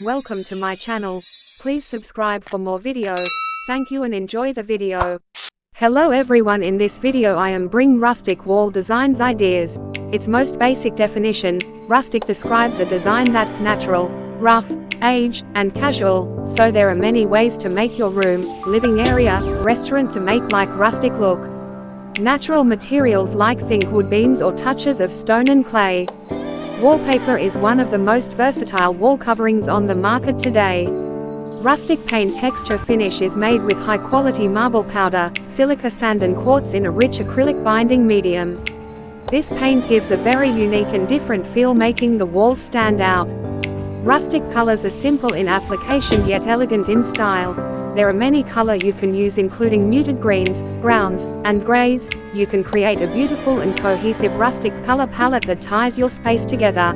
Welcome to my channel. Please subscribe for more video. Thank you and enjoy the video. Hello everyone, in this video I am bring rustic wall designs ideas. Its most basic definition, rustic describes a design that's natural, rough, aged, and casual, so there are many ways to make your room, living area, restaurant to make like rustic look. Natural materials like think wood beams or touches of stone and clay. Wallpaper is one of the most versatile wall coverings on the market today. Rustic paint texture finish is made with high-quality marble powder, silica sand and quartz in a rich acrylic binding medium. This paint gives a very unique and different feel, making the walls stand out. Rustic colors are simple in application yet elegant in style. There are many colors you can use, including muted greens, browns, and grays. You can create a beautiful and cohesive rustic color palette that ties your space together.